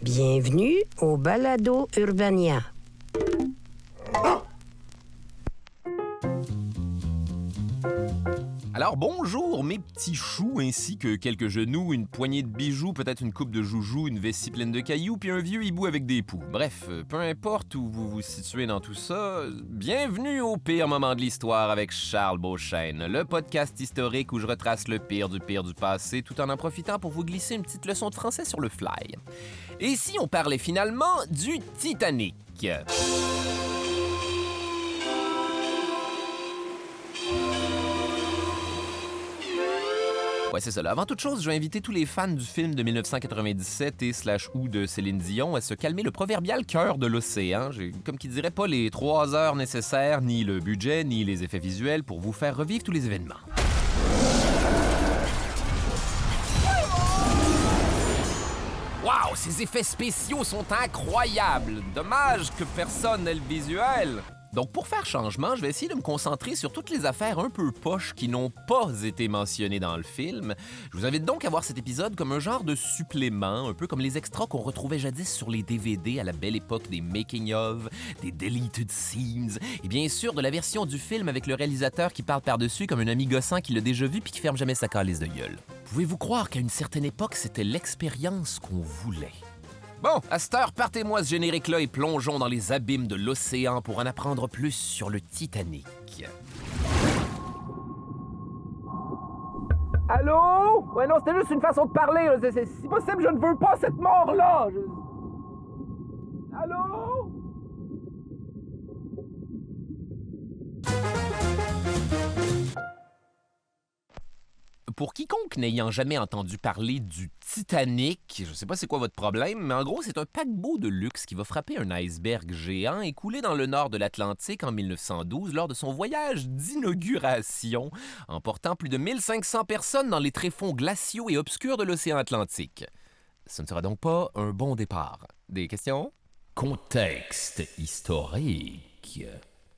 Bienvenue au Balado Urbania. Alors bonjour mes petits choux, ainsi que quelques genoux, une poignée de bijoux, peut-être une coupe de joujoux, une vessie pleine de cailloux, puis un vieux hibou avec des poux. Bref, peu importe où vous vous situez dans tout ça, bienvenue au pire moment de l'histoire avec Charles Beauchesne, le podcast historique où je retrace le pire du passé tout en profitant pour vous glisser une petite leçon de français sur le fly. Et si on parlait finalement du Titanic? Ouais, c'est ça. Là. Avant toute chose, je vais inviter tous les fans du film de 1997 et /ou de Céline Dion à se calmer le proverbial cœur de l'océan. J'ai, comme qui dirait, pas les 3 heures nécessaires, ni le budget, ni les effets visuels pour vous faire revivre tous les événements. Wow, ces effets spéciaux sont incroyables! Dommage que personne n'ait le visuel! Donc, pour faire changement, je vais essayer de me concentrer sur toutes les affaires un peu poches qui n'ont pas été mentionnées dans le film. Je vous invite donc à voir cet épisode comme un genre de supplément, un peu comme les extras qu'on retrouvait jadis sur les DVD à la belle époque des making-of, des deleted scenes, et bien sûr de la version du film avec le réalisateur qui parle par-dessus comme un ami gossant qui l'a déjà vu puis qui ferme jamais sa calice de gueule. Pouvez-vous croire qu'à une certaine époque, c'était l'expérience qu'on voulait? Bon, à cette heure, partez-moi ce générique-là et plongeons dans les abîmes de l'océan pour en apprendre plus sur le Titanic. Allô? Ouais, non, c'était juste une façon de parler. Là. Si possible, je ne veux pas cette mort-là. Allô? Pour quiconque n'ayant jamais entendu parler du Titanic, je sais pas c'est quoi votre problème, mais en gros, c'est un paquebot de luxe qui va frapper un iceberg géant et couler dans le nord de l'Atlantique en 1912 lors de son voyage d'inauguration, emportant plus de 1500 personnes dans les tréfonds glaciaux et obscurs de l'océan Atlantique. Ce ne sera donc pas un bon départ. Des questions? Contexte historique.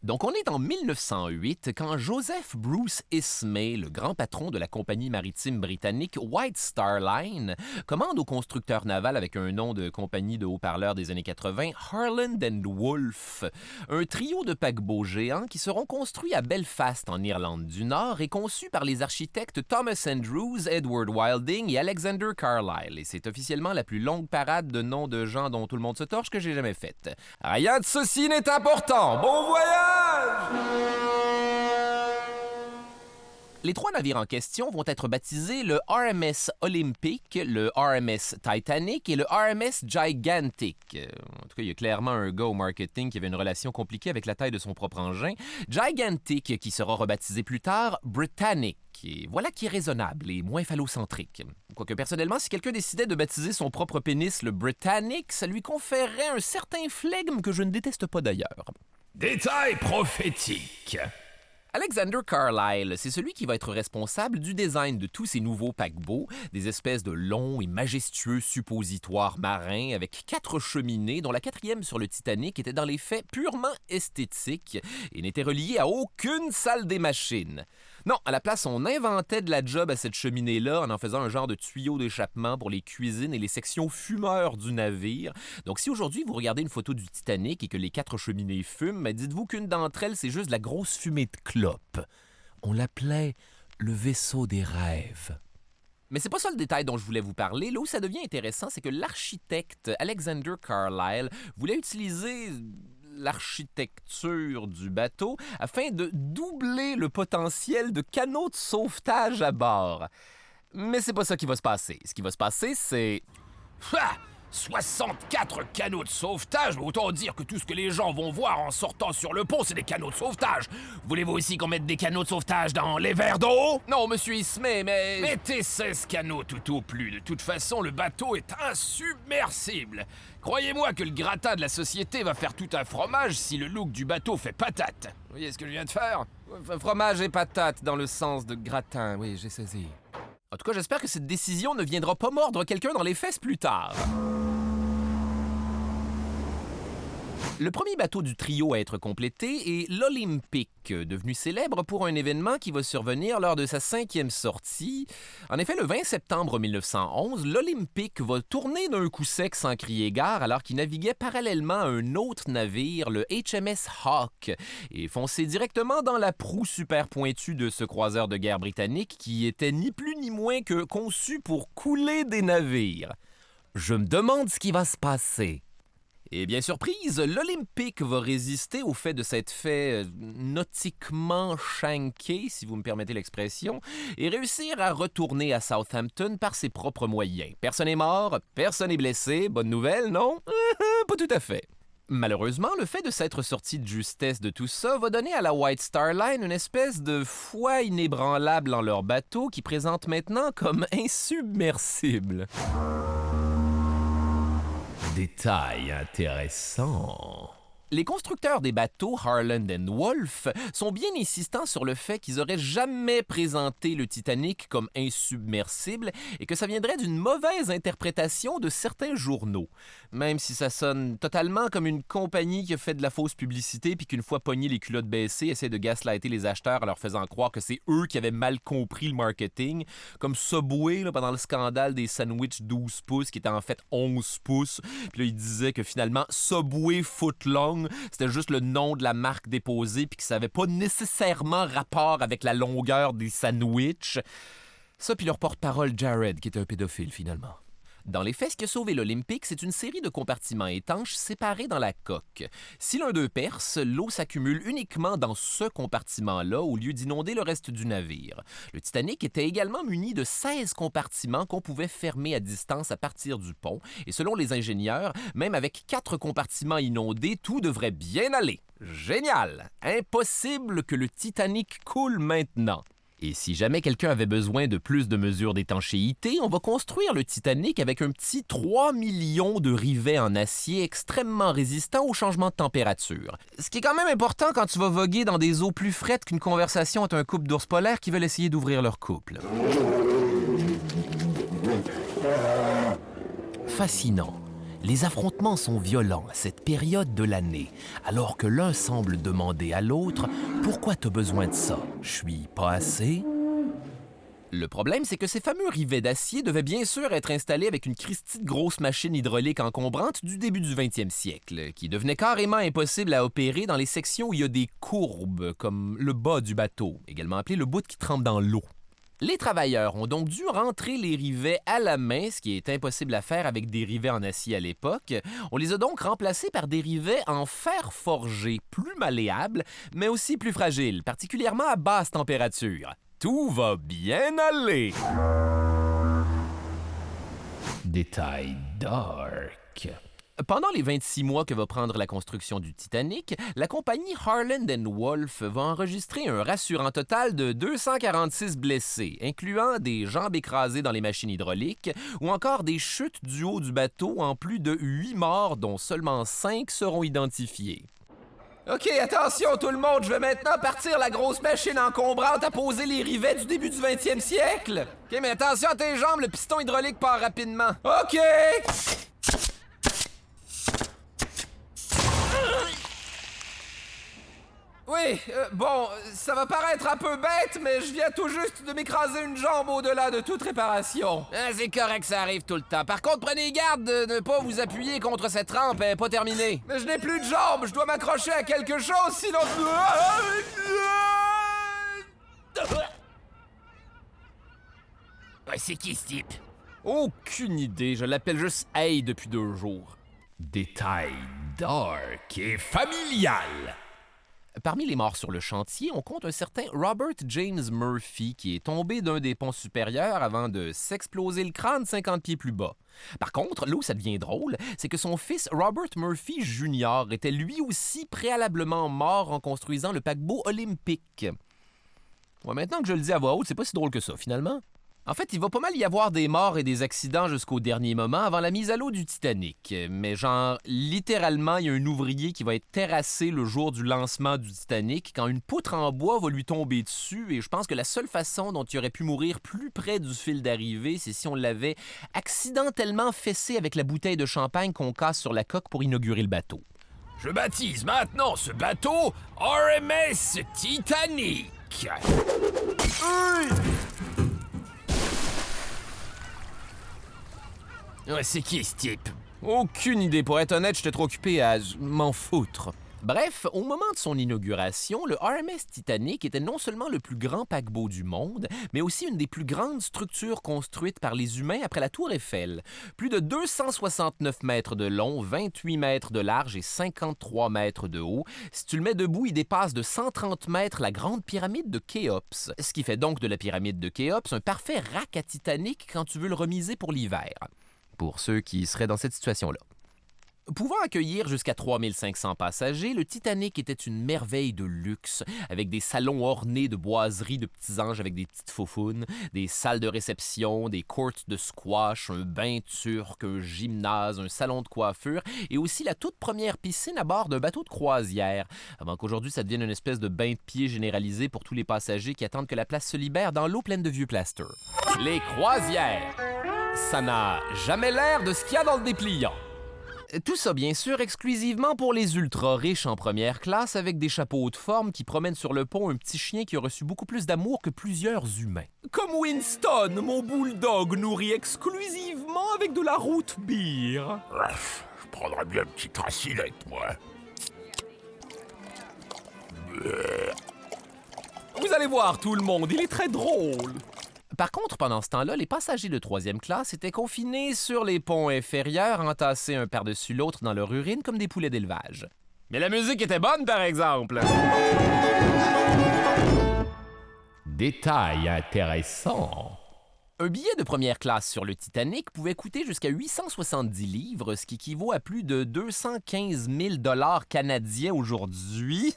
Donc, on est en 1908 quand Joseph Bruce Ismay, le grand patron de la compagnie maritime britannique White Star Line, commande au constructeur naval avec un nom de compagnie de haut-parleurs des années 80, Harland & Wolff, un trio de paquebots géants qui seront construits à Belfast, en Irlande du Nord, et conçus par les architectes Thomas Andrews, Edward Wilding et Alexander Carlyle. Et c'est officiellement la plus longue parade de noms de gens dont tout le monde se torche que j'ai jamais faite. Rien de ceci n'est important. Bon voyage! Les 3 navires en question vont être baptisés le RMS Olympic, le RMS Titanic et le RMS Gigantic. En tout cas, il y a clairement un gars au marketing qui avait une relation compliquée avec la taille de son propre engin. Gigantic, qui sera rebaptisé plus tard Britannic. Et voilà qui est raisonnable et moins phallocentrique. Quoique personnellement, si quelqu'un décidait de baptiser son propre pénis le Britannic, ça lui conférerait un certain flegme que je ne déteste pas d'ailleurs. Détail prophétique. Alexander Carlyle, c'est celui qui va être responsable du design de tous ces nouveaux paquebots, des espèces de longs et majestueux suppositoires marins avec 4 cheminées, dont la 4e sur le Titanic était dans les faits purement esthétique et n'était reliée à aucune salle des machines. Non, à la place, on inventait de la job à cette cheminée-là en faisant un genre de tuyau d'échappement pour les cuisines et les sections fumeurs du navire. Donc si aujourd'hui vous regardez une photo du Titanic et que les 4 cheminées fument, dites-vous qu'une d'entre elles, c'est juste de la grosse fumée de clope. On l'appelait le vaisseau des rêves. Mais c'est pas ça le détail dont je voulais vous parler. Là où ça devient intéressant, c'est que l'architecte Alexander Carlyle voulait utiliser l'architecture du bateau afin de doubler le potentiel de canaux de sauvetage à bord. Mais c'est pas ça qui va se passer. Ce qui va se passer, c'est... 64 canaux de sauvetage, mais autant dire que tout ce que les gens vont voir en sortant sur le pont, c'est des canaux de sauvetage. Voulez-vous aussi qu'on mette des canaux de sauvetage dans les verres d'eau? Non, monsieur Ismay, mais... Mettez 16 canaux tout au plus. De toute façon, le bateau est insubmersible. Croyez-moi que le gratin de la société va faire tout un fromage si le look du bateau fait patate. Vous voyez ce que je viens de faire? Fromage et patate dans le sens de gratin, oui, j'ai saisi. En tout cas, j'espère que cette décision ne viendra pas mordre quelqu'un dans les fesses plus tard. Le premier bateau du trio à être complété est l'Olympic, devenu célèbre pour un événement qui va survenir lors de sa 5e sortie. En effet, le 20 septembre 1911, l'Olympic va tourner d'un coup sec sans crier gare alors qu'il naviguait parallèlement à un autre navire, le HMS Hawke, et foncer directement dans la proue super pointue de ce croiseur de guerre britannique qui était ni plus ni moins que conçu pour couler des navires. Je me demande ce qui va se passer. Et bien surprise, l'Olympic va résister au fait de s'être fait nautiquement shanké, si vous me permettez l'expression, et réussir à retourner à Southampton par ses propres moyens. Personne n'est mort, personne n'est blessé, bonne nouvelle, non? Pas tout à fait. Malheureusement, le fait de s'être sorti de justesse de tout ça va donner à la White Star Line une espèce de foi inébranlable en leur bateau qui présente maintenant comme insubmersible. Détail intéressant. Les constructeurs des bateaux Harland & Wolff sont bien insistants sur le fait qu'ils auraient jamais présenté le Titanic comme insubmersible et que ça viendrait d'une mauvaise interprétation de certains journaux. Même si ça sonne totalement comme une compagnie qui a fait de la fausse publicité puis qu'une fois pogné les culottes baissées, essaie de gaslighter les acheteurs en leur faisant croire que c'est eux qui avaient mal compris le marketing, comme Subway là, pendant le scandale des sandwichs 12 pouces qui étaient en fait 11 pouces. Puis là, ils disaient que finalement, Subway Footlong, c'était juste le nom de la marque déposée puis que ça n'avait pas nécessairement rapport avec la longueur des sandwichs. Ça, puis leur porte-parole Jared, qui était un pédophile finalement. Dans les faits, ce qui a sauvé l'Olympic, c'est une série de compartiments étanches séparés dans la coque. Si l'un d'eux perce, l'eau s'accumule uniquement dans ce compartiment-là au lieu d'inonder le reste du navire. Le Titanic était également muni de 16 compartiments qu'on pouvait fermer à distance à partir du pont. Et selon les ingénieurs, même avec 4 compartiments inondés, tout devrait bien aller. Génial! Impossible que le Titanic coule maintenant. Et si jamais quelqu'un avait besoin de plus de mesures d'étanchéité, on va construire le Titanic avec un petit 3 millions de rivets en acier extrêmement résistants au changement de température. Ce qui est quand même important quand tu vas voguer dans des eaux plus frettes qu'une conversation entre un couple d'ours polaires qui veulent essayer d'ouvrir leur couple. Fascinant. Les affrontements sont violents à cette période de l'année, alors que l'un semble demander à l'autre « Pourquoi t'as besoin de ça? Je suis pas assez? » Le problème, c'est que ces fameux rivets d'acier devaient bien sûr être installés avec une christie de grosse machine hydraulique encombrante du début du 20e siècle, qui devenait carrément impossible à opérer dans les sections où il y a des courbes, comme le bas du bateau, également appelé le bout qui trempe dans l'eau. Les travailleurs ont donc dû rentrer les rivets à la main, ce qui est impossible à faire avec des rivets en acier à l'époque. On les a donc remplacés par des rivets en fer forgé, plus malléables, mais aussi plus fragiles, particulièrement à basse température. Tout va bien aller! Détail dark. Pendant les 26 mois que va prendre la construction du Titanic, la compagnie Harland & Wolff va enregistrer un rassurant total de 246 blessés, incluant des jambes écrasées dans les machines hydrauliques ou encore des chutes du haut du bateau en plus de 8 morts dont seulement 5 seront identifiés. OK, attention tout le monde, je vais maintenant partir la grosse machine encombrante à poser les rivets du début du 20e siècle. OK, mais attention à tes jambes, le piston hydraulique part rapidement. OK! Oui, bon, ça va paraître un peu bête, mais je viens tout juste de m'écraser une jambe au-delà de toute réparation. Ah, c'est correct, ça arrive tout le temps. Par contre, prenez garde de ne pas vous appuyer contre cette rampe, elle n'est pas terminée. Mais je n'ai plus de jambes, je dois m'accrocher à quelque chose, sinon... Ouais, c'est qui ce type? Aucune idée, je l'appelle juste Hey depuis 2 jours. Détail dark et familial. Parmi les morts sur le chantier, on compte un certain Robert James Murphy qui est tombé d'un des ponts supérieurs avant de s'exploser le crâne 50 pieds plus bas. Par contre, là où ça devient drôle, c'est que son fils Robert Murphy Jr. était lui aussi préalablement mort en construisant le paquebot Olympic. Ouais, maintenant que je le dis à voix haute, c'est pas si drôle que ça, finalement. En fait, il va pas mal y avoir des morts et des accidents jusqu'au dernier moment avant la mise à l'eau du Titanic. Mais genre, littéralement, il y a un ouvrier qui va être terrassé le jour du lancement du Titanic quand une poutre en bois va lui tomber dessus. Et je pense que la seule façon dont il aurait pu mourir plus près du fil d'arrivée, c'est si on l'avait accidentellement fessé avec la bouteille de champagne qu'on casse sur la coque pour inaugurer le bateau. Je baptise maintenant ce bateau RMS Titanic. Ouais, c'est qui ce type? Aucune idée. Pour être honnête, j'étais trop occupé à m'en foutre. Bref, au moment de son inauguration, le RMS Titanic était non seulement le plus grand paquebot du monde, mais aussi une des plus grandes structures construites par les humains après la Tour Eiffel. Plus de 269 mètres de long, 28 mètres de large et 53 mètres de haut. Si tu le mets debout, il dépasse de 130 mètres la grande pyramide de Khéops. Ce qui fait donc de la pyramide de Khéops un parfait rack à Titanic quand tu veux le remiser pour l'hiver. Pour ceux qui seraient dans cette situation-là. Pouvant accueillir jusqu'à 3500 passagers, le Titanic était une merveille de luxe, avec des salons ornés de boiseries de petits anges avec des petites faufounes, des salles de réception, des courts de squash, un bain turc, un gymnase, un salon de coiffure et aussi la toute première piscine à bord d'un bateau de croisière, avant qu'aujourd'hui ça devienne une espèce de bain de pied généralisé pour tous les passagers qui attendent que la place se libère dans l'eau pleine de vieux plaster. Les croisières! Ça n'a jamais l'air de ce qu'il y a dans le dépliant. Tout ça, bien sûr, exclusivement pour les ultra-riches en première classe avec des chapeaux de forme qui promènent sur le pont un petit chien qui a reçu beaucoup plus d'amour que plusieurs humains. Comme Winston, mon bulldog nourri exclusivement avec de la root beer. Je prendrais bien une petite racinette, moi. Vous allez voir tout le monde, il est très drôle. Par contre, pendant ce temps-là, les passagers de troisième classe étaient confinés sur les ponts inférieurs, entassés un par-dessus l'autre dans leur urine comme des poulets d'élevage. Mais la musique était bonne, par exemple! Détail intéressant. Un billet de première classe sur le Titanic pouvait coûter jusqu'à 870 livres, ce qui équivaut à plus de 215 000 $ canadiens aujourd'hui,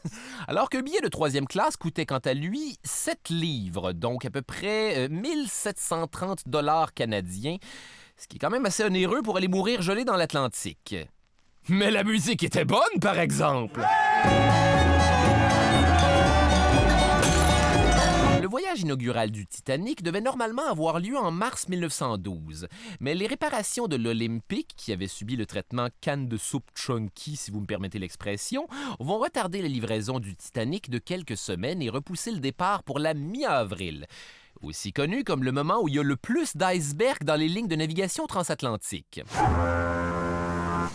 alors qu'un billet de troisième classe coûtait quant à lui 7 livres, donc à peu près 1730 $ canadiens, ce qui est quand même assez onéreux pour aller mourir gelé dans l'Atlantique. Mais la musique était bonne, par exemple! Le voyage inaugural du Titanic devait normalement avoir lieu en mars 1912, mais les réparations de l'Olympic, qui avait subi le traitement canne de soupe chunky, si vous me permettez l'expression, vont retarder la livraison du Titanic de quelques semaines et repousser le départ pour la mi-avril, aussi connu comme le moment où il y a le plus d'icebergs dans les lignes de navigation transatlantique.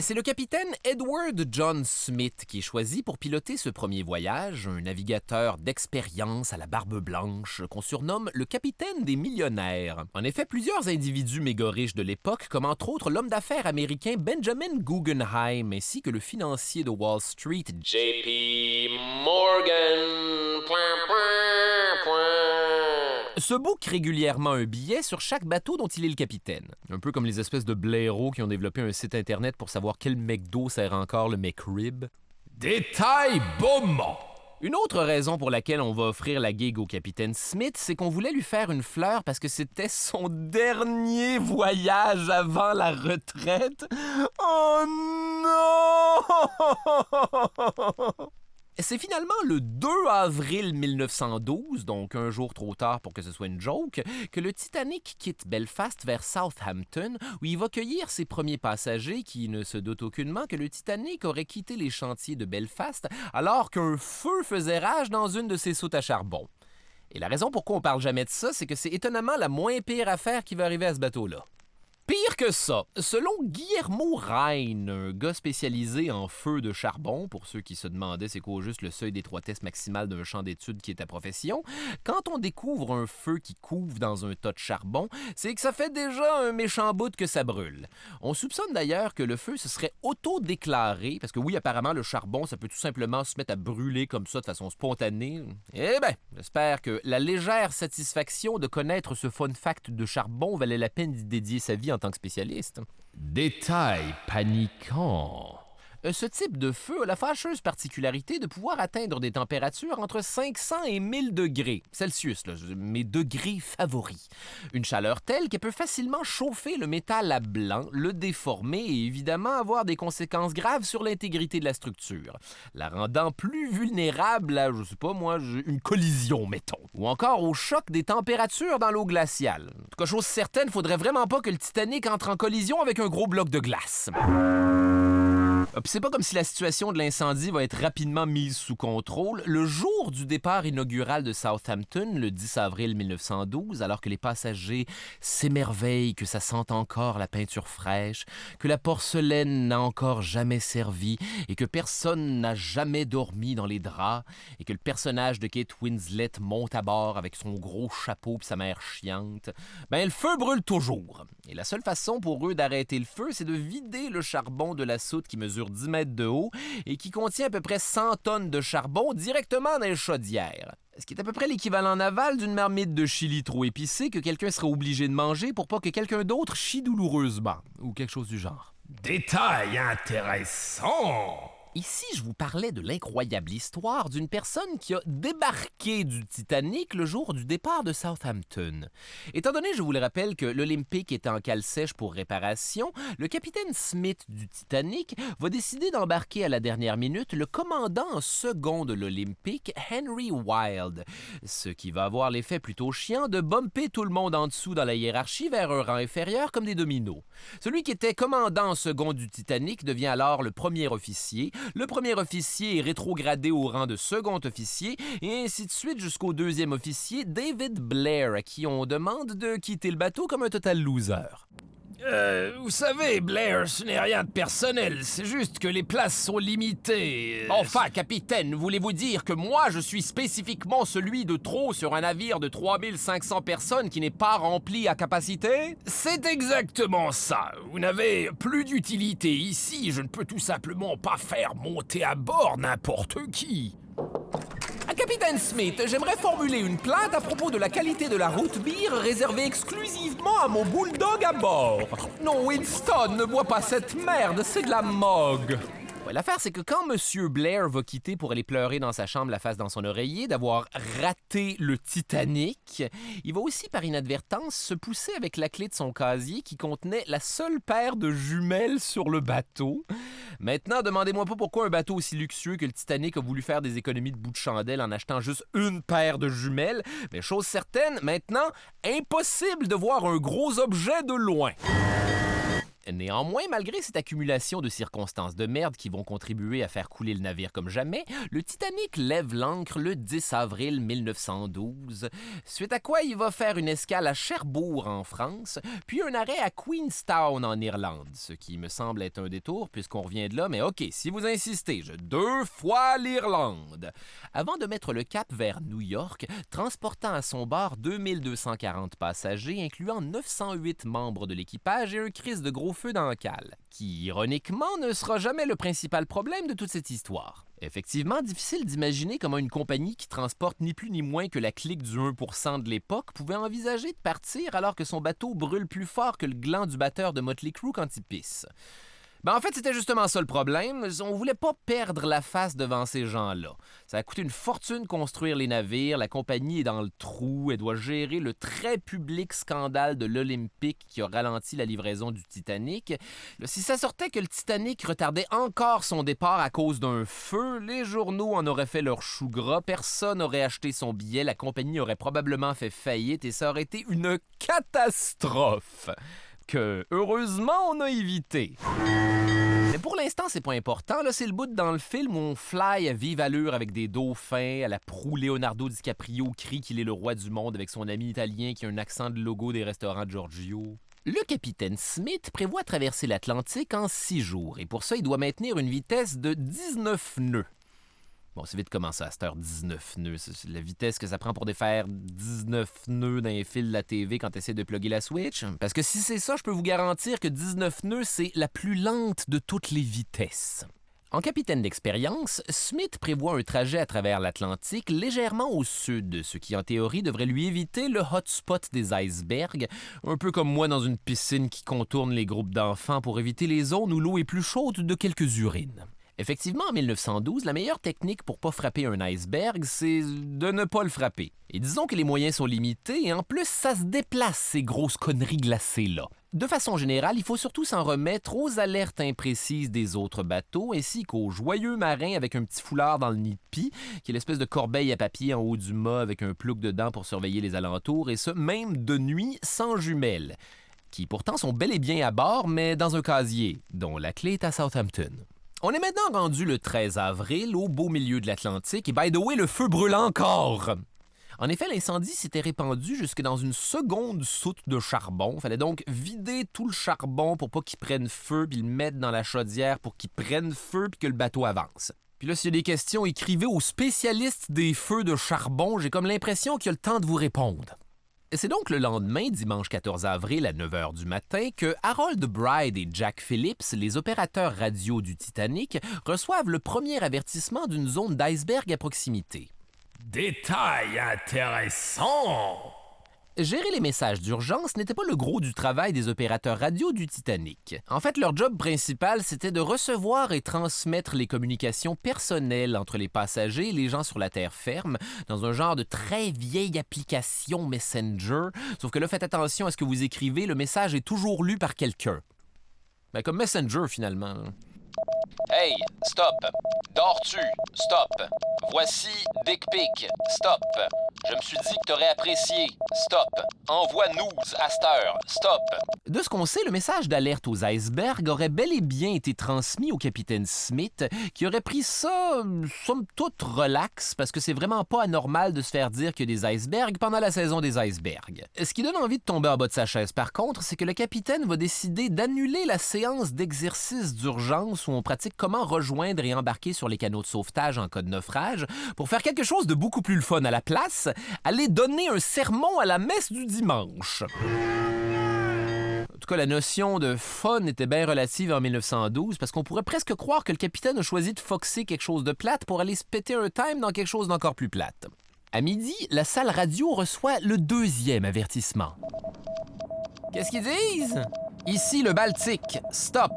C'est le capitaine Edward John Smith qui est choisi pour piloter ce premier voyage, un navigateur d'expérience à la barbe blanche qu'on surnomme le capitaine des millionnaires. En effet, plusieurs individus méga riches de l'époque, comme entre autres l'homme d'affaires américain Benjamin Guggenheim ainsi que le financier de Wall Street JP Morgan, se book régulièrement un billet sur chaque bateau dont il est le capitaine. Un peu comme les espèces de blaireaux qui ont développé un site internet pour savoir quel McDo sert encore le McRib. Détail Beaumont! Une autre raison pour laquelle on va offrir la gig au capitaine Smith, c'est qu'on voulait lui faire une fleur parce que c'était son dernier voyage avant la retraite. Oh non! C'est finalement le 2 avril 1912, donc un jour trop tard pour que ce soit une joke, que le Titanic quitte Belfast vers Southampton, où il va cueillir ses premiers passagers qui ne se doutent aucunement que le Titanic aurait quitté les chantiers de Belfast alors qu'un feu faisait rage dans une de ses soutes à charbon. Et la raison pourquoi on parle jamais de ça, c'est que c'est étonnamment la moins pire affaire qui va arriver à ce bateau-là. Pire que ça, selon Guillermo Rein, un gars spécialisé en feu de charbon, pour ceux qui se demandaient c'est quoi juste le seuil d'étroitesse maximale d'un champ d'études qui est ta profession, quand on découvre un feu qui couve dans un tas de charbon, c'est que ça fait déjà un méchant bout que ça brûle. On soupçonne d'ailleurs que le feu se serait auto-déclaré, parce que oui, apparemment, le charbon, ça peut tout simplement se mettre à brûler comme ça de façon spontanée. Eh ben, j'espère que la légère satisfaction de connaître ce fun fact de charbon valait la peine d'y dédier sa vie en tant que spécialiste. Détail paniquant. Ce type de feu a la fâcheuse particularité de pouvoir atteindre des températures entre 500 et 1000 degrés Celsius, là, mes degrés favoris. Une chaleur telle qu'elle peut facilement chauffer le métal à blanc, le déformer et évidemment avoir des conséquences graves sur l'intégrité de la structure, la rendant plus vulnérable à, je sais pas moi, une collision, mettons, ou encore au choc des températures dans l'eau glaciale. En tout cas, chose certaine, faudrait vraiment pas que le Titanic entre en collision avec un gros bloc de glace. Puis c'est pas comme si la situation de l'incendie va être rapidement mise sous contrôle. Le jour du départ inaugural de Southampton, le 10 avril 1912, alors que les passagers s'émerveillent que ça sente encore la peinture fraîche, que la porcelaine n'a encore jamais servi et que personne n'a jamais dormi dans les draps et que le personnage de Kate Winslet monte à bord avec son gros chapeau et sa mère chiante, ben le feu brûle toujours. Et la seule façon pour eux d'arrêter le feu, c'est de vider le charbon de la soute qui mesure 10 mètres de haut et qui contient à peu près 100 tonnes de charbon directement dans les chaudières. Ce qui est à peu près l'équivalent naval d'une marmite de chili trop épicée que quelqu'un serait obligé de manger pour pas que quelqu'un d'autre chie douloureusement, ou quelque chose du genre. Détail intéressant! Ici, je vous parlais de l'incroyable histoire d'une personne qui a débarqué du Titanic le jour du départ de Southampton. Étant donné, je vous le rappelle, que l'Olympic était en cale sèche pour réparation, le capitaine Smith du Titanic va décider d'embarquer à la dernière minute le commandant en second de l'Olympic, Henry Wilde, ce qui va avoir l'effet plutôt chiant de bumper tout le monde en dessous dans la hiérarchie vers un rang inférieur comme des dominos. Celui qui était commandant en second du Titanic devient alors le premier officier. Le premier officier est rétrogradé au rang de second officier et ainsi de suite jusqu'au deuxième officier, David Blair, à qui on demande de quitter le bateau comme un total loser. Vous savez, Blair, ce n'est rien de personnel, c'est juste que les places sont limitées. Enfin, capitaine, voulez-vous dire que moi, je suis spécifiquement celui de trop sur un navire de 3500 personnes qui n'est pas rempli à capacité? C'est exactement ça. Vous n'avez plus d'utilité ici, je ne peux tout simplement pas faire monter à bord n'importe qui. Capitaine Smith, j'aimerais formuler une plainte à propos de la qualité de la root beer réservée exclusivement à mon bulldog à bord. Non, Winston, ne bois pas cette merde, c'est de la mogue. Ouais, l'affaire, c'est que quand M. Blair va quitter pour aller pleurer dans sa chambre la face dans son oreiller d'avoir raté le Titanic, il va aussi par inadvertance se pousser avec la clé de son casier qui contenait la seule paire de jumelles sur le bateau. Maintenant, demandez-moi pas pourquoi un bateau aussi luxueux que le Titanic a voulu faire des économies de bout de chandelle en achetant juste une paire de jumelles, mais chose certaine, maintenant, impossible de voir un gros objet de loin. Néanmoins, malgré cette accumulation de circonstances de merde qui vont contribuer à faire couler le navire comme jamais, le Titanic lève l'ancre le 10 avril 1912, suite à quoi il va faire une escale à Cherbourg en France, puis un arrêt à Queenstown en Irlande, ce qui me semble être un détour puisqu'on revient de là, mais ok, si vous insistez, 2 fois l'Irlande. Avant de mettre le cap vers New York, transportant à son bord 2240 passagers, incluant 908 membres de l'équipage et un crise de gros feu dans le cale, qui, ironiquement, ne sera jamais le principal problème de toute cette histoire. Effectivement, difficile d'imaginer comment une compagnie qui transporte ni plus ni moins que la clique du 1% de l'époque pouvait envisager de partir alors que son bateau brûle plus fort que le gland du batteur de Motley Crue quand il pisse. Ben en fait, c'était justement ça le problème. On voulait pas perdre la face devant ces gens-là. Ça a coûté une fortune construire les navires, la compagnie est dans le trou, elle doit gérer le très public scandale de l'Olympic qui a ralenti la livraison du Titanic. Si ça sortait que le Titanic retardait encore son départ à cause d'un feu, les journaux en auraient fait leur chou gras, personne n'aurait acheté son billet, la compagnie aurait probablement fait faillite et ça aurait été une catastrophe que, heureusement, on a évité. Mais pour l'instant, c'est pas important. Là, c'est le bout dans le film où on fly à vive allure avec des dauphins, à la proue Leonardo DiCaprio crie qu'il est le roi du monde avec son ami italien qui a un accent de logo des restaurants Giorgio. Le capitaine Smith prévoit traverser l'Atlantique en 6 jours et pour ça, il doit maintenir une vitesse de 19 nœuds. Bon, c'est vite commencé à cette heure, 19 nœuds. C'est la vitesse que ça prend pour défaire 19 nœuds dans les fils de la TV quand tu essaies de plugger la Switch. Parce que si c'est ça, je peux vous garantir que 19 nœuds, c'est la plus lente de toutes les vitesses. En capitaine d'expérience, Smith prévoit un trajet à travers l'Atlantique légèrement au sud, ce qui en théorie devrait lui éviter le hotspot des icebergs, un peu comme moi dans une piscine qui contourne les groupes d'enfants pour éviter les zones où l'eau est plus chaude de quelques urines. Effectivement, en 1912, la meilleure technique pour pas frapper un iceberg, c'est de ne pas le frapper. Et disons que les moyens sont limités et en plus, ça se déplace, ces grosses conneries glacées-là. De façon générale, il faut surtout s'en remettre aux alertes imprécises des autres bateaux ainsi qu'aux joyeux marins avec un petit foulard dans le nid de pie, qui est l'espèce de corbeille à papier en haut du mât avec un plouc dedans pour surveiller les alentours, et ce, même de nuit sans jumelles, qui pourtant sont bel et bien à bord, mais dans un casier, dont la clé est à Southampton. On est maintenant rendu le 13 avril, au beau milieu de l'Atlantique, et by the way, le feu brûle encore! En effet, l'incendie s'était répandu jusque dans une seconde soute de charbon. Il fallait donc vider tout le charbon pour pas qu'il prenne feu, puis le mettre dans la chaudière pour qu'il prenne feu, puis que le bateau avance. Puis là, s'il y a des questions, écrivez aux spécialistes des feux de charbon. J'ai comme l'impression qu'il y a le temps de vous répondre. C'est donc le lendemain, dimanche 14 avril à 9 h du matin, que Harold Bride et Jack Phillips, les opérateurs radio du Titanic, reçoivent le premier avertissement d'une zone d'iceberg à proximité. Détail intéressant! Gérer les messages d'urgence n'était pas le gros du travail des opérateurs radio du Titanic. En fait, leur job principal, c'était de recevoir et transmettre les communications personnelles entre les passagers et les gens sur la terre ferme dans un genre de très vieille application Messenger. Sauf que là, faites attention à ce que vous écrivez, le message est toujours lu par quelqu'un. Ben, comme Messenger, finalement. Hey, stop! Dors-tu? Stop! Voici Dick Pic. Stop! Je me suis dit que t'aurais apprécié. Stop! Envoie news à cette heure. Stop! De ce qu'on sait, le message d'alerte aux icebergs aurait bel et bien été transmis au capitaine Smith, qui aurait pris ça, somme toute, relax, parce que c'est vraiment pas anormal de se faire dire qu'il y a des icebergs pendant la saison des icebergs. Ce qui donne envie de tomber en bas de sa chaise, par contre, c'est que le capitaine va décider d'annuler la séance d'exercice d'urgence où on pratique comment rejoindre et embarquer sur les canaux de sauvetage en cas de naufrage, pour faire quelque chose de beaucoup plus le fun à la place, aller donner un sermon à la messe du dimanche. En tout cas, la notion de fun était bien relative en 1912 parce qu'on pourrait presque croire que le capitaine a choisi de foxer quelque chose de plate pour aller se péter un time dans quelque chose d'encore plus plate. À midi, la salle radio reçoit le deuxième avertissement. Qu'est-ce qu'ils disent? Ici, le Baltique. Stop.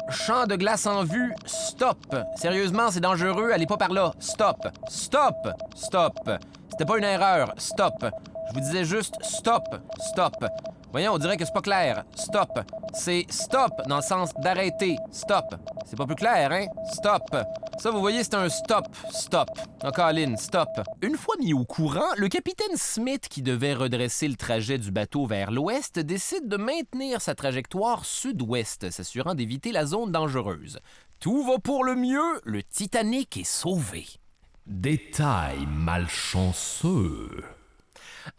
Champ de glace en vue. Stop. Sérieusement, c'est dangereux. Allez pas par là. Stop. Stop. Stop. C'était pas une erreur. Stop. Je vous disais juste stop. Stop. Voyons, on dirait que c'est pas clair. Stop. C'est stop dans le sens d'arrêter. Stop. C'est pas plus clair, hein? Stop. Ça, vous voyez, c'est un stop. Stop. Encore, Lynn, stop. Une fois mis au courant, le capitaine Smith, qui devait redresser le trajet du bateau vers l'ouest, décide de maintenir sa trajectoire sud-ouest, s'assurant d'éviter la zone dangereuse. Tout va pour le mieux, le Titanic est sauvé. Détail malchanceux.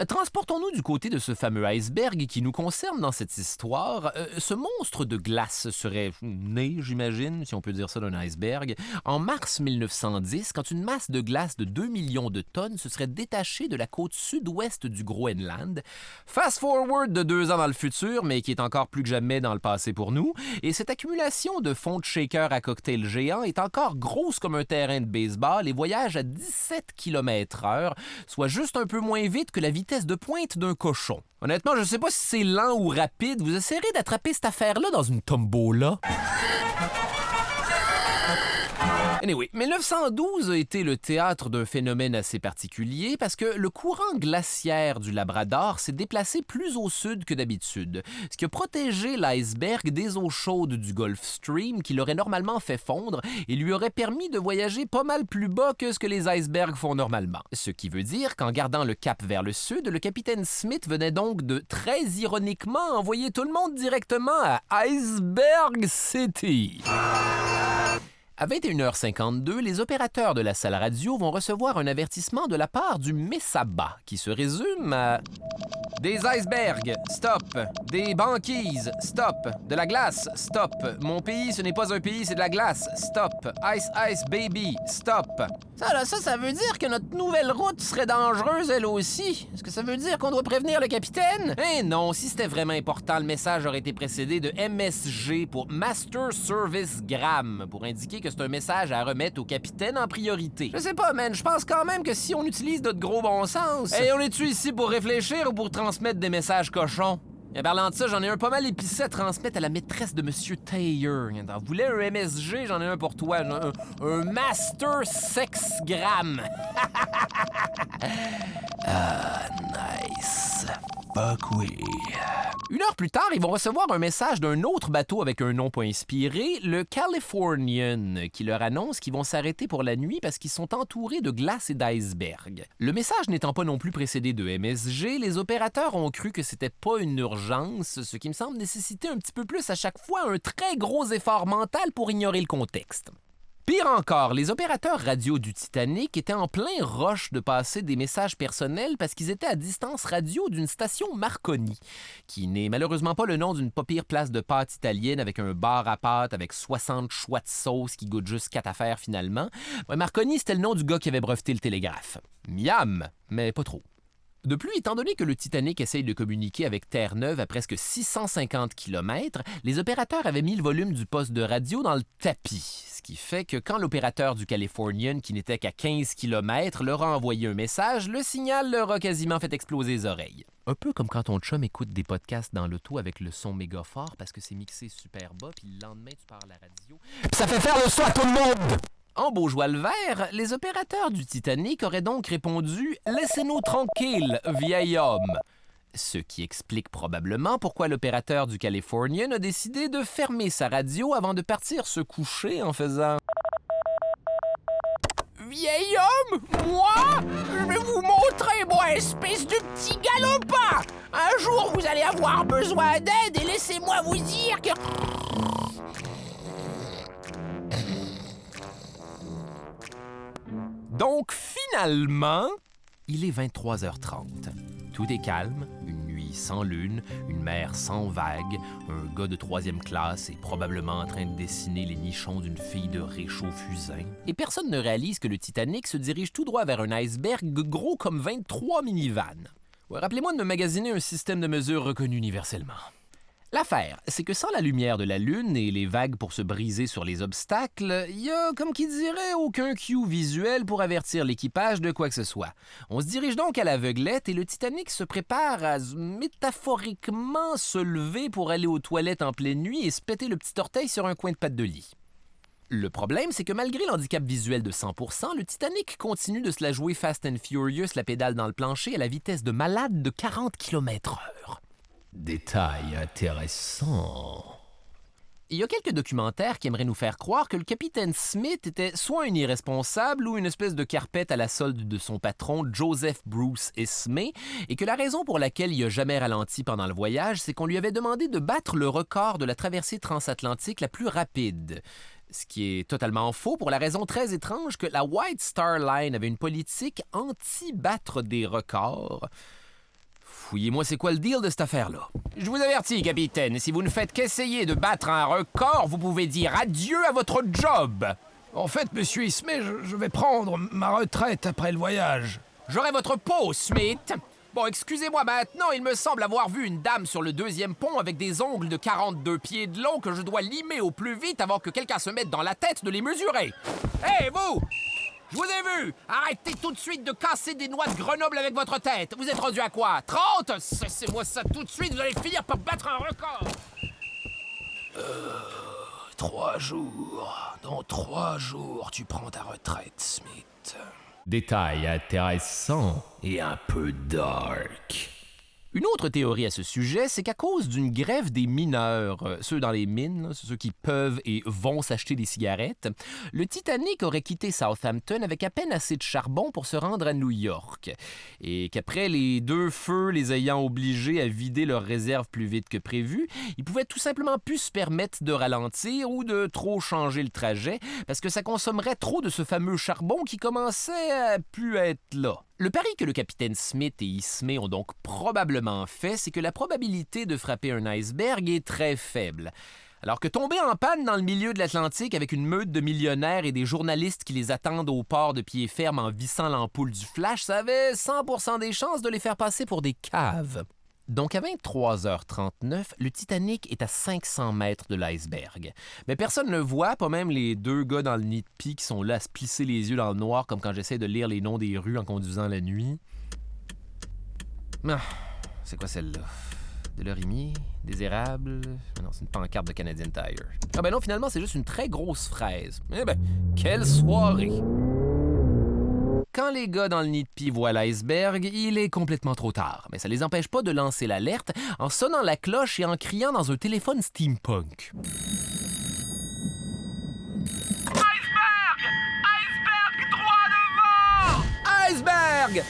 Transportons-nous du côté de ce fameux iceberg qui nous concerne dans cette histoire. Ce monstre de glace serait né, j'imagine, si on peut dire ça d'un iceberg, en mars 1910, quand une masse de glace de 2 millions de tonnes se serait détachée de la côte sud-ouest du Groenland. Fast forward de 2 ans dans le futur, mais qui est encore plus que jamais dans le passé pour nous, et cette accumulation de fonds de shaker à cocktail géant est encore grosse comme un terrain de baseball et voyage à 17 km/h, soit juste un peu moins vite que la vitesse de pointe d'un cochon. Honnêtement, je sais pas si c'est lent ou rapide. Vous essayerez d'attraper cette affaire-là dans une tombola. Anyway, 1912 a été le théâtre d'un phénomène assez particulier parce que le courant glaciaire du Labrador s'est déplacé plus au sud que d'habitude, ce qui a protégé l'iceberg des eaux chaudes du Gulf Stream qui l'aurait normalement fait fondre et lui aurait permis de voyager pas mal plus bas que ce que les icebergs font normalement. Ce qui veut dire qu'en gardant le cap vers le sud, le capitaine Smith venait donc de, très ironiquement, envoyer tout le monde directement à Iceberg City. À 21h52, les opérateurs de la salle radio vont recevoir un avertissement de la part du Mesaba, qui se résume à... Des icebergs, stop. Des banquises, stop. De la glace, stop. Mon pays, ce n'est pas un pays, c'est de la glace, stop. Ice, ice, baby, stop. Ça veut dire que notre nouvelle route serait dangereuse, elle aussi. Est-ce que ça veut dire qu'on doit prévenir le capitaine? Eh non, si c'était vraiment important, le message aurait été précédé de MSG pour Master Service Gram, pour indiquer que c'est un message à remettre au capitaine en priorité. Je sais pas, man, je pense quand même que si on utilise notre gros bon sens... Hey, on est-tu ici pour réfléchir ou pour transmettre des messages cochons? Et parlant de ça, j'en ai un pas mal épicé à transmettre à la maîtresse de Monsieur Taylor. Vous voulez un MSG? J'en ai un pour toi. Un Master Sexgram. Ah, nice. Fuck oui. Une heure plus tard, ils vont recevoir un message d'un autre bateau avec un nom pas inspiré, le Californian, qui leur annonce qu'ils vont s'arrêter pour la nuit parce qu'ils sont entourés de glace et d'iceberg. Le message n'étant pas non plus précédé de MSG, les opérateurs ont cru que c'était pas une urgence, ce qui me semble nécessiter un petit peu plus à chaque fois un très gros effort mental pour ignorer le contexte. Pire encore, les opérateurs radio du Titanic étaient en plein rush de passer des messages personnels parce qu'ils étaient à distance radio d'une station Marconi, qui n'est malheureusement pas le nom d'une pas pire place de pâtes italienne avec un bar à pâtes avec 60 choix de sauce qui goûtent juste 4 affaires finalement. Ouais, Marconi, c'était le nom du gars qui avait breveté le télégraphe. Miam, mais pas trop. De plus, étant donné que le Titanic essaye de communiquer avec Terre-Neuve à presque 650 km, les opérateurs avaient mis le volume du poste de radio dans le tapis, ce qui fait que quand l'opérateur du Californian, qui n'était qu'à 15 km, leur a envoyé un message, le signal leur a quasiment fait exploser les oreilles. Un peu comme quand ton chum écoute des podcasts dans l'auto avec le son méga fort parce que c'est mixé super bas, puis le lendemain, tu pars à la radio. Puis ça fait faire le son à tout le monde! En Beaujois le Vert, les opérateurs du Titanic auraient donc répondu « Laissez-nous tranquilles, vieil homme ». Ce qui explique probablement pourquoi l'opérateur du Californian a décidé de fermer sa radio avant de partir se coucher en faisant « Vieil homme, moi, je vais vous montrer, moi, espèce de petit galopin. Un jour, vous allez avoir besoin d'aide et laissez-moi vous dire que... » Donc, finalement, il est 23h30. Tout est calme, une nuit sans lune, une mer sans vagues, un gars de 3e classe est probablement en train de dessiner les nichons d'une fille de réchaud-fusain. Et personne ne réalise que le Titanic se dirige tout droit vers un iceberg gros comme 23 minivans. Ouais, rappelez-moi de me magasiner un système de mesure reconnu universellement. L'affaire, c'est que sans la lumière de la Lune et les vagues pour se briser sur les obstacles, il y a, comme qui dirait, aucun cue visuel pour avertir l'équipage de quoi que ce soit. On se dirige donc à l'aveuglette et le Titanic se prépare à métaphoriquement se lever pour aller aux toilettes en pleine nuit et se péter le petit orteil sur un coin de patte de lit. Le problème, c'est que malgré l'handicap visuel de 100%, le Titanic continue de se la jouer Fast and Furious, la pédale dans le plancher, à la vitesse de malade de 40 km/h. Détail intéressant. Il y a quelques documentaires qui aimeraient nous faire croire que le capitaine Smith était soit un irresponsable ou une espèce de carpette à la solde de son patron Joseph Bruce Ismay, et que la raison pour laquelle il n'a jamais ralenti pendant le voyage, c'est qu'on lui avait demandé de battre le record de la traversée transatlantique la plus rapide. Ce qui est totalement faux pour la raison très étrange que la White Star Line avait une politique anti-battre des records. Fouillez-moi, c'est quoi le deal de cette affaire-là? Je vous avertis, capitaine, si vous ne faites qu'essayer de battre un record, vous pouvez dire adieu à votre job. En fait, monsieur Ismay, je vais prendre ma retraite après le voyage. J'aurai votre peau, Smith. Bon, excusez-moi maintenant, il me semble avoir vu une dame sur le 2e pont avec des ongles de 42 pieds de long que je dois limer au plus vite avant que quelqu'un se mette dans la tête de les mesurer. Hé, vous! Je vous ai vu! Arrêtez tout de suite de casser des noix de Grenoble avec votre tête! Vous êtes rendu à quoi? 30? Cessez-moi ça tout de suite, vous allez finir par battre un record! 3 jours. Dans 3 jours, tu prends ta retraite, Smith. Détail intéressant et un peu dark. Une autre théorie à ce sujet, c'est qu'à cause d'une grève des mineurs, ceux dans les mines, ceux qui peuvent et vont s'acheter des cigarettes, le Titanic aurait quitté Southampton avec à peine assez de charbon pour se rendre à New York. Et qu'après les 2 feux les ayant obligés à vider leurs réserves plus vite que prévu, ils pouvaient tout simplement plus se permettre de ralentir ou de trop changer le trajet parce que ça consommerait trop de ce fameux charbon qui commençait à plus être là. Le pari que le capitaine Smith et Ismay ont donc probablement fait, c'est que la probabilité de frapper un iceberg est très faible. Alors que tomber en panne dans le milieu de l'Atlantique avec une meute de millionnaires et des journalistes qui les attendent au port de pied ferme en vissant l'ampoule du flash, ça avait 100% des chances de les faire passer pour des caves. Donc à 23h39, le Titanic est à 500 mètres de l'iceberg. Mais personne ne le voit, pas même les 2 gars dans le nid de pie qui sont là à se plisser les yeux dans le noir comme quand j'essaie de lire les noms des rues en conduisant la nuit. Ah, c'est quoi celle-là? De l'orimier? Des érables? Non, c'est une pancarte de Canadian Tire. Ah ben non, finalement, c'est juste une très grosse fraise. Eh ben, quelle soirée! Quand les gars dans le nid de pie voient l'iceberg, il est complètement trop tard. Mais ça les empêche pas de lancer l'alerte en sonnant la cloche et en criant dans un téléphone steampunk. Iceberg! Iceberg droit devant! Iceberg!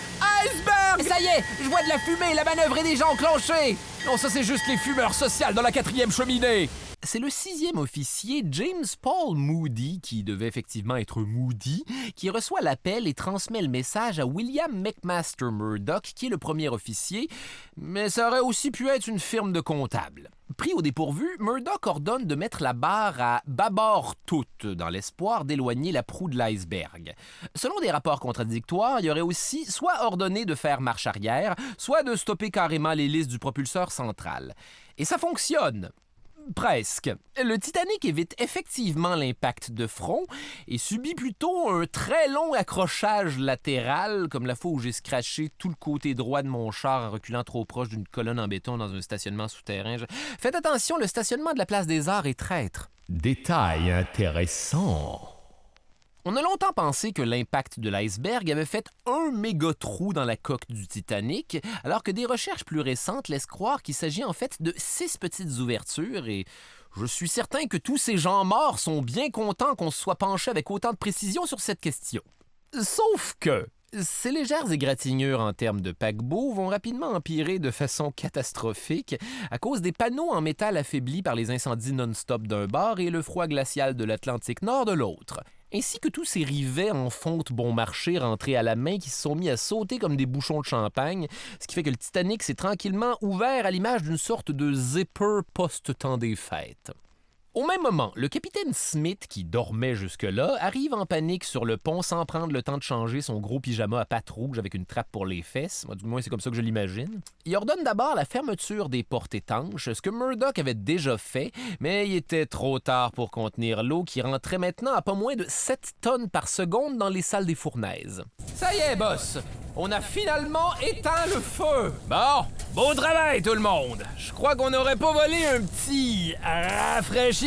Iceberg! Ça y est, je vois de la fumée, la manœuvre est déjà enclenchée! Non, ça c'est juste les fumeurs sociales dans la 4e cheminée! c'est le 6e officier James Paul Moody, qui devait effectivement être Moody, qui reçoit l'appel et transmet le message à William McMaster Murdoch, qui est le premier officier, mais ça aurait aussi pu être une firme de comptables. Pris au dépourvu, Murdoch ordonne de mettre la barre à bâbord toute, dans l'espoir d'éloigner la proue de l'iceberg. Selon des rapports contradictoires, il y aurait aussi soit ordonné de faire marche arrière, soit de stopper carrément l'hélice du propulseur central. Et ça fonctionne. Presque. Le Titanic évite effectivement l'impact de front et subit plutôt un très long accrochage latéral, comme la fois où j'ai scratché tout le côté droit de mon char en reculant trop proche d'une colonne en béton dans un stationnement souterrain. Faites attention, le stationnement de la Place des Arts est traître. Détail intéressant. On a longtemps pensé que l'impact de l'iceberg avait fait un méga trou dans la coque du Titanic, alors que des recherches plus récentes laissent croire qu'il s'agit en fait de 6 petites ouvertures et je suis certain que tous ces gens morts sont bien contents qu'on se soit penché avec autant de précision sur cette question. Sauf que ces légères égratignures en termes de paquebot vont rapidement empirer de façon catastrophique à cause des panneaux en métal affaiblis par les incendies non-stop d'un bord et le froid glacial de l'Atlantique Nord de l'autre, ainsi que tous ces rivets en fonte bon marché rentrés à la main qui se sont mis à sauter comme des bouchons de champagne, ce qui fait que le Titanic s'est tranquillement ouvert à l'image d'une sorte de zipper post-temps des fêtes. Au même moment, le capitaine Smith, qui dormait jusque-là, arrive en panique sur le pont sans prendre le temps de changer son gros pyjama à pattes rouges avec une trappe pour les fesses. Moi, du moins, c'est comme ça que je l'imagine. Il ordonne d'abord la fermeture des portes étanches, ce que Murdoch avait déjà fait, mais il était trop tard pour contenir l'eau qui rentrait maintenant à pas moins de 7 tonnes par seconde dans les salles des fournaises. Ça y est, boss! On a finalement éteint le feu! Bon, bon travail tout le monde! Je crois qu'on n'aurait pas volé un petit rafraîchissement!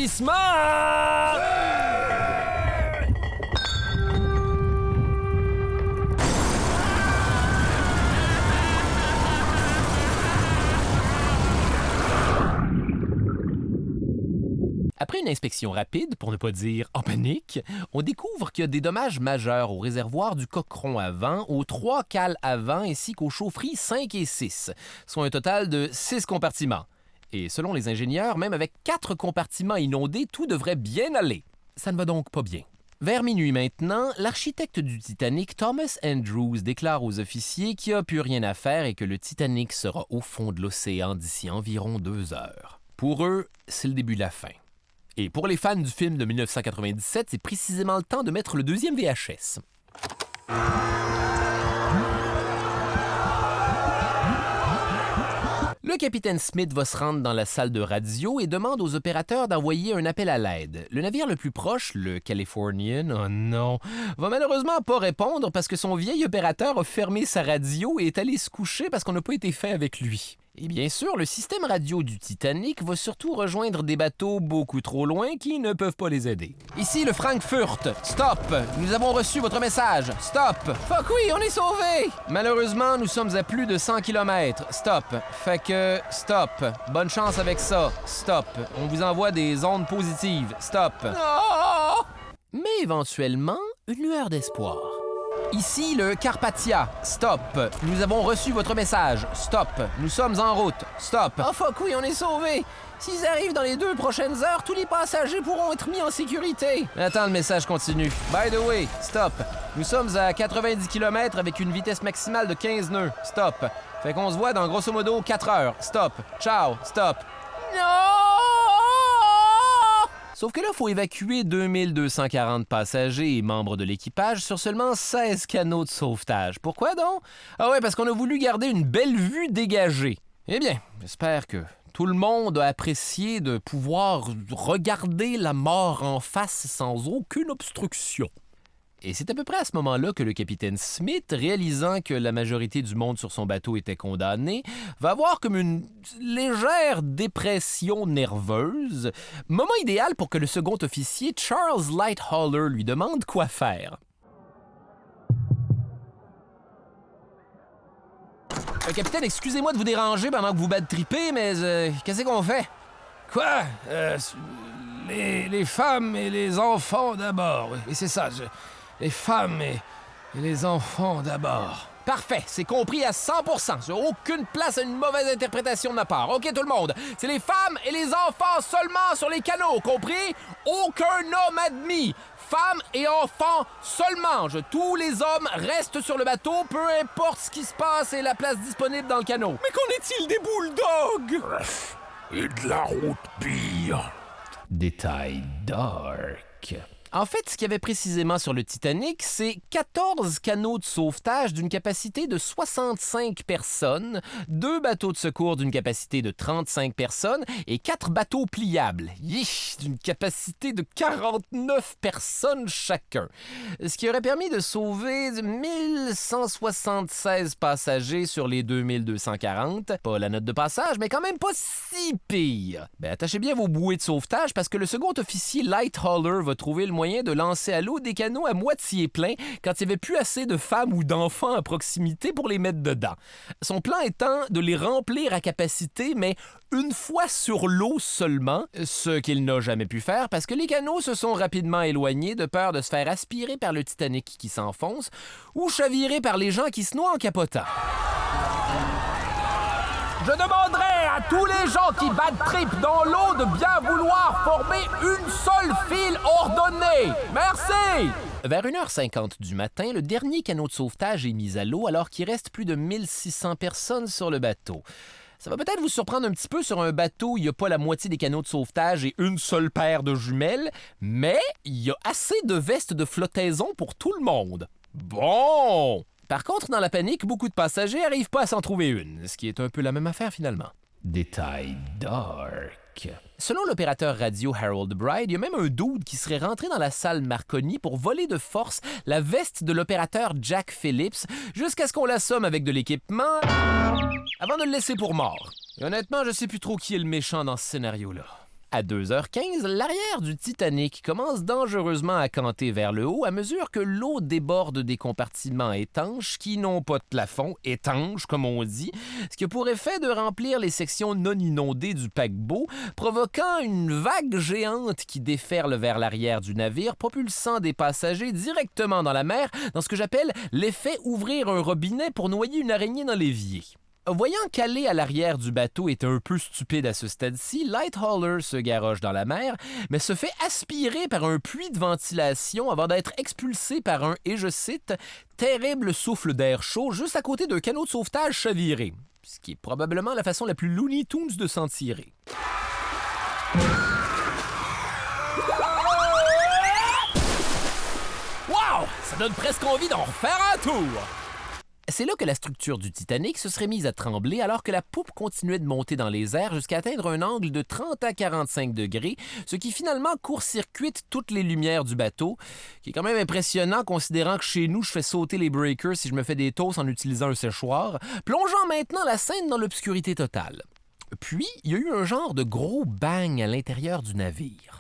Après une inspection rapide, pour ne pas dire en panique, on découvre qu'il y a des dommages majeurs au réservoir du coqueron avant, aux 3 cales avant ainsi qu'aux chaufferies 5 et 6, soit un total de 6 compartiments. Et selon les ingénieurs, même avec 4 compartiments inondés, tout devrait bien aller. Ça ne va donc pas bien. Vers minuit maintenant, l'architecte du Titanic, Thomas Andrews, déclare aux officiers qu'il n'y a plus rien à faire et que le Titanic sera au fond de l'océan d'ici environ 2 heures. Pour eux, c'est le début de la fin. Et pour les fans du film de 1997, c'est précisément le temps de mettre le 2e VHS. Le capitaine Smith va se rendre dans la salle de radio et demande aux opérateurs d'envoyer un appel à l'aide. Le navire le plus proche, le Californian, oh non, va malheureusement pas répondre parce que son vieil opérateur a fermé sa radio et est allé se coucher parce qu'on n'a pas été fait avec lui. Et bien sûr, le système radio du Titanic va surtout rejoindre des bateaux beaucoup trop loin qui ne peuvent pas les aider. Ici le Frankfurt. Stop! Nous avons reçu votre message. Stop! Fuck oui, on est sauvés! Malheureusement, nous sommes à plus de 100 km. Stop. Fait que, stop. Bonne chance avec ça. Stop. On vous envoie des ondes positives. Stop. Oh! Mais éventuellement, une lueur d'espoir. Ici le Carpathia. Stop. Nous avons reçu votre message. Stop. Nous sommes en route. Stop. Oh fuck oui, on est sauvés. S'ils arrivent dans les 2 prochaines heures, tous les passagers pourront être mis en sécurité. Attends, le message continue. By the way, stop. Nous sommes à 90 km avec une vitesse maximale de 15 nœuds. Stop. Fait qu'on se voit dans grosso modo 4 heures. Stop. Ciao. Stop. Non! Sauf que là, il faut évacuer 2240 passagers et membres de l'équipage sur seulement 16 canots de sauvetage. Pourquoi donc? Ah ouais, parce qu'on a voulu garder une belle vue dégagée. Eh bien, j'espère que tout le monde a apprécié de pouvoir regarder la mort en face sans aucune obstruction. Et c'est à peu près à ce moment-là que le capitaine Smith, réalisant que la majorité du monde sur son bateau était condamné, va avoir comme une légère dépression nerveuse, moment idéal pour que le second officier, Charles Lightoller, lui demande quoi faire. Capitaine, excusez-moi de vous déranger pendant que vous bad-trippez, mais qu'est-ce qu'on fait? Quoi? Les femmes et les enfants d'abord. Oui, c'est ça. Les femmes et les enfants d'abord. Parfait, c'est compris à 100%. Sur aucune place à une mauvaise interprétation de ma part. OK, tout le monde? C'est les femmes et les enfants seulement sur les canots, compris? Aucun homme admis. Femmes et enfants seulement. Tous les hommes restent sur le bateau, peu importe ce qui se passe et la place disponible dans le canot. Mais qu'en est-il des bulldogs? Et de la route pire. Détail dark. En fait, ce qu'il y avait précisément sur le Titanic, c'est 14 canots de sauvetage d'une capacité de 65 personnes, 2 bateaux de secours d'une capacité de 35 personnes et 4 bateaux pliables, d'une capacité de 49 personnes chacun. Ce qui aurait permis de sauver 1176 passagers sur les 2240. Pas la note de passage, mais quand même pas si pire. Attachez bien vos bouées de sauvetage parce que le second officier Lighthauler va trouver le moyen de lancer à l'eau des canots à moitié pleins quand il n'y avait plus assez de femmes ou d'enfants à proximité pour les mettre dedans. Son plan étant de les remplir à capacité, mais une fois sur l'eau seulement, ce qu'il n'a jamais pu faire parce que les canots se sont rapidement éloignés de peur de se faire aspirer par le Titanic qui s'enfonce ou chavirer par les gens qui se noient en capotant. Je demanderai à tous les gens qui bad trip dans l'eau de bien vouloir former une seule file ordonnée. Merci! Vers 1h50 du matin, le dernier canot de sauvetage est mis à l'eau alors qu'il reste plus de 1600 personnes sur le bateau. Ça va peut-être vous surprendre un petit peu sur un bateau où il n'y a pas la moitié des canots de sauvetage et une seule paire de jumelles, mais il y a assez de vestes de flottaison pour tout le monde. Bon! Par contre, dans la panique, beaucoup de passagers n'arrivent pas à s'en trouver une, ce qui est un peu la même affaire finalement. Détail dark. Selon l'opérateur radio Harold Bride, il y a même un dude qui serait rentré dans la salle Marconi pour voler de force la veste de l'opérateur Jack Phillips jusqu'à ce qu'on l'assomme avec de l'équipement avant de le laisser pour mort. Et honnêtement, je sais plus trop qui est le méchant dans ce scénario-là. À 2h15, l'arrière du Titanic commence dangereusement à canter vers le haut à mesure que l'eau déborde des compartiments étanches qui n'ont pas de plafond, étanches comme on dit, ce qui a pour effet de remplir les sections non inondées du paquebot, provoquant une vague géante qui déferle vers l'arrière du navire, propulsant des passagers directement dans la mer dans ce que j'appelle l'effet ouvrir un robinet pour noyer une araignée dans l'évier. Voyant qu'aller à l'arrière du bateau est un peu stupide à ce stade-ci, Lighthauler se garoche dans la mer, mais se fait aspirer par un puits de ventilation avant d'être expulsé par un, et je cite, « terrible souffle d'air chaud » juste à côté d'un canot de sauvetage chaviré, ce qui est probablement la façon la plus Looney Tunes de s'en tirer. Wow! Ça donne presque envie d'en refaire un tour! C'est là que la structure du Titanic se serait mise à trembler alors que la poupe continuait de monter dans les airs jusqu'à atteindre un angle de 30 à 45 degrés, ce qui finalement court-circuite toutes les lumières du bateau, qui est quand même impressionnant considérant que chez nous, je fais sauter les breakers si je me fais des toasts en utilisant un séchoir, plongeant maintenant la scène dans l'obscurité totale. Puis, il y a eu un genre de gros bang à l'intérieur du navire.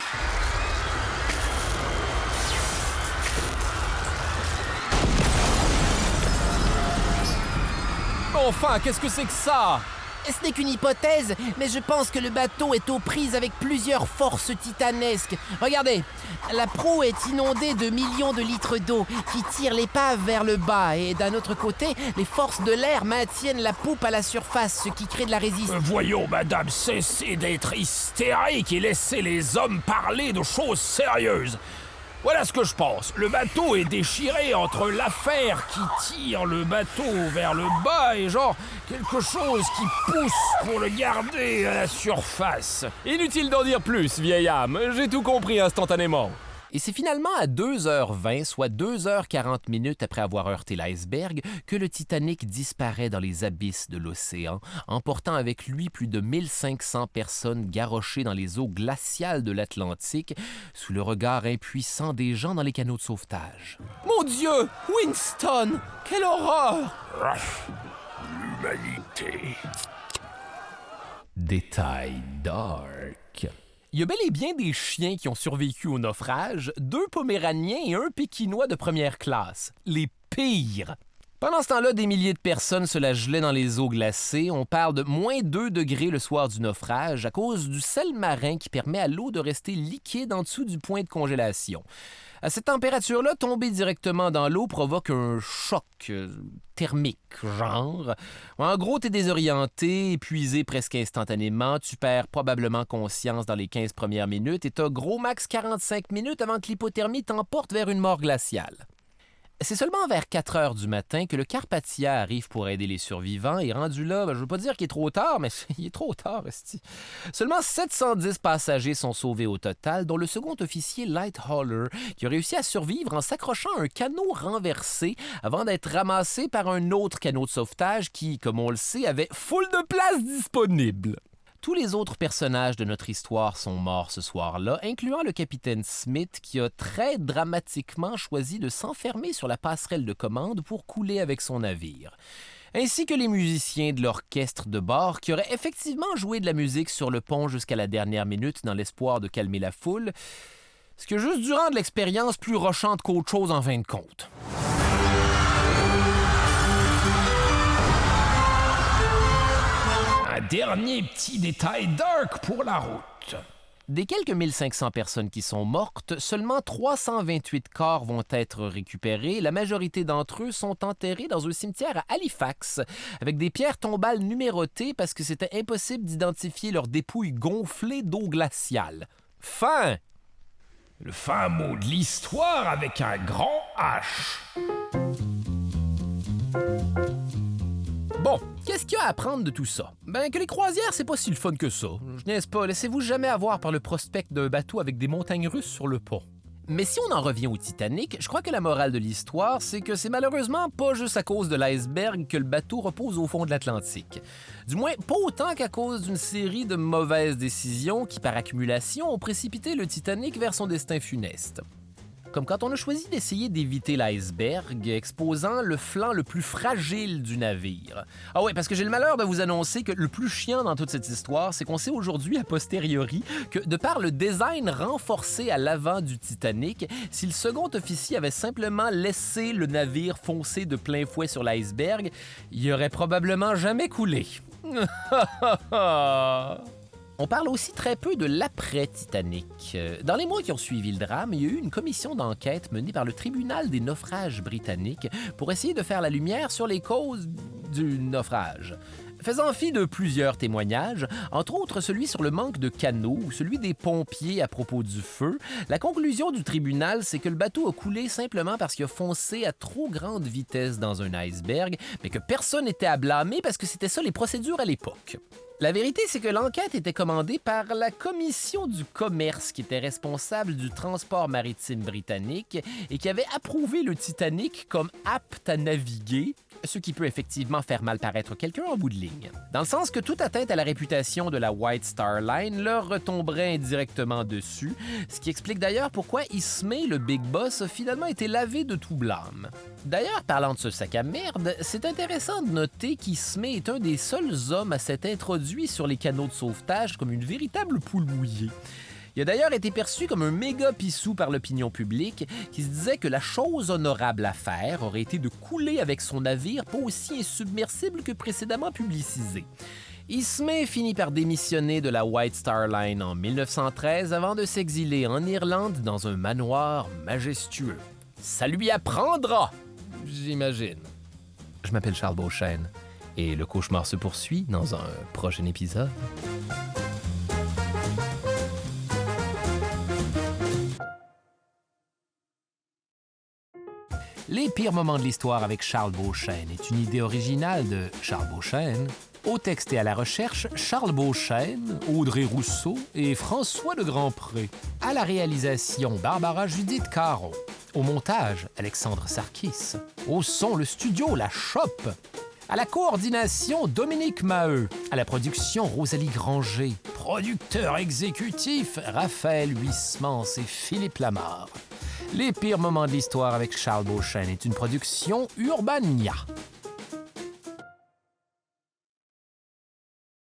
Enfin, qu'est-ce que c'est que ça? Ce n'est qu'une hypothèse, mais je pense que le bateau est aux prises avec plusieurs forces titanesques. Regardez, la proue est inondée de millions de litres d'eau qui tirent l'épave vers le bas. Et d'un autre côté, les forces de l'air maintiennent la poupe à la surface, ce qui crée de la résistance. Voyons, madame, cessez d'être hystérique et laissez les hommes parler de choses sérieuses. Voilà ce que je pense. Le bateau est déchiré entre l'affaire qui tire le bateau vers le bas et genre quelque chose qui pousse pour le garder à la surface. Inutile d'en dire plus, vieille âme. J'ai tout compris instantanément. Et c'est finalement à 2h20, soit 2h40 après avoir heurté l'iceberg, que le Titanic disparaît dans les abysses de l'océan, emportant avec lui plus de 1500 personnes garrochées dans les eaux glaciales de l'Atlantique, sous le regard impuissant des gens dans les canots de sauvetage. Mon Dieu! Winston! Quelle horreur! L'humanité. Détail dark. Il y a bel et bien des chiens qui ont survécu au naufrage, 2 Poméraniens et un Pékinois de première classe. Les pires! Pendant ce temps-là, des milliers de personnes se la gelaient dans les eaux glacées. On parle de moins 2 degrés le soir du naufrage à cause du sel marin qui permet à l'eau de rester liquide en dessous du point de congélation. À cette température-là, tomber directement dans l'eau provoque un choc thermique, genre. En gros, t'es désorienté, épuisé presque instantanément, tu perds probablement conscience dans les 15 premières minutes et t'as gros max 45 minutes avant que l'hypothermie t'emporte vers une mort glaciale. C'est seulement vers 4 heures du matin que le Carpathia arrive pour aider les survivants et rendu là, je veux pas dire qu'il est trop tard, mais il est trop tard, esti. Seulement 710 passagers sont sauvés au total, dont le second officier Lighthauler, qui a réussi à survivre en s'accrochant à un canot renversé avant d'être ramassé par un autre canot de sauvetage qui, comme on le sait, avait full de place disponible. Tous les autres personnages de notre histoire sont morts ce soir-là, incluant le capitaine Smith qui a très dramatiquement choisi de s'enfermer sur la passerelle de commande pour couler avec son navire, ainsi que les musiciens de l'orchestre de bord qui auraient effectivement joué de la musique sur le pont jusqu'à la dernière minute dans l'espoir de calmer la foule, ce qui a juste dû rendre l'expérience plus rochante qu'autre chose en fin de compte. Dernier petit détail dark pour la route. Des quelques 1500 personnes qui sont mortes, seulement 328 corps vont être récupérés. La majorité d'entre eux sont enterrés dans un cimetière à Halifax, avec des pierres tombales numérotées parce que c'était impossible d'identifier leurs dépouilles gonflées d'eau glaciale. Fin! Le fin mot de l'histoire avec un grand H. Bon, qu'est-ce qu'il y a à apprendre de tout ça? Ben, que les croisières, c'est pas si le fun que ça. Je niaise pas, laissez-vous jamais avoir par le prospect d'un bateau avec des montagnes russes sur le pont. Mais si on en revient au Titanic, je crois que la morale de l'histoire, c'est que c'est malheureusement pas juste à cause de l'iceberg que le bateau repose au fond de l'Atlantique. Du moins, pas autant qu'à cause d'une série de mauvaises décisions qui, par accumulation, ont précipité le Titanic vers son destin funeste. Comme quand on a choisi d'essayer d'éviter l'iceberg, exposant le flanc le plus fragile du navire. Ah ouais, parce que j'ai le malheur de vous annoncer que le plus chiant dans toute cette histoire, c'est qu'on sait aujourd'hui, a posteriori, que de par le design renforcé à l'avant du Titanic, si le second officier avait simplement laissé le navire foncer de plein fouet sur l'iceberg, il aurait probablement jamais coulé. On parle aussi très peu de l'après-Titanic. Dans les mois qui ont suivi le drame, il y a eu une commission d'enquête menée par le tribunal des naufrages britanniques pour essayer de faire la lumière sur les causes du naufrage. Faisant fi de plusieurs témoignages, entre autres celui sur le manque de canaux ou celui des pompiers à propos du feu, la conclusion du tribunal, c'est que le bateau a coulé simplement parce qu'il a foncé à trop grande vitesse dans un iceberg, mais que personne n'était à blâmer parce que c'était ça les procédures à l'époque. La vérité, c'est que l'enquête était commandée par la Commission du commerce qui était responsable du transport maritime britannique et qui avait approuvé le Titanic comme apte à naviguer, ce qui peut effectivement faire mal paraître quelqu'un en bout de ligne. Dans le sens que toute atteinte à la réputation de la White Star Line leur retomberait indirectement dessus, ce qui explique d'ailleurs pourquoi Ismay, le Big Boss, a finalement été lavé de tout blâme. D'ailleurs, parlant de ce sac à merde, c'est intéressant de noter qu'Ismay est un des seuls hommes à s'être introduit sur les canaux de sauvetage comme une véritable poule mouillée. Il a d'ailleurs été perçu comme un méga pissou par l'opinion publique qui se disait que la chose honorable à faire aurait été de couler avec son navire pas aussi insubmersible que précédemment publicisé. Ismay finit par démissionner de la White Star Line en 1913 avant de s'exiler en Irlande dans un manoir majestueux. Ça lui apprendra, j'imagine. Je m'appelle Charles Beauchesne et le cauchemar se poursuit dans un prochain épisode. Les pires moments de l'histoire avec Charles Beauchesne est une idée originale de Charles Beauchesne. Au texte et à la recherche, Charles Beauchesne, Audrey Rousseau et François de Grandpré. À la réalisation, Barbara Judith Caron. Au montage, Alexandre Sarkis. Au son, le studio La Chope. À la coordination, Dominique Maheu. À la production, Rosalie Granger. Producteur exécutif, Raphaël Huysmans et Philippe Lamarre. Les pires moments de l'histoire avec Charles Beauchesne est une production Urbania.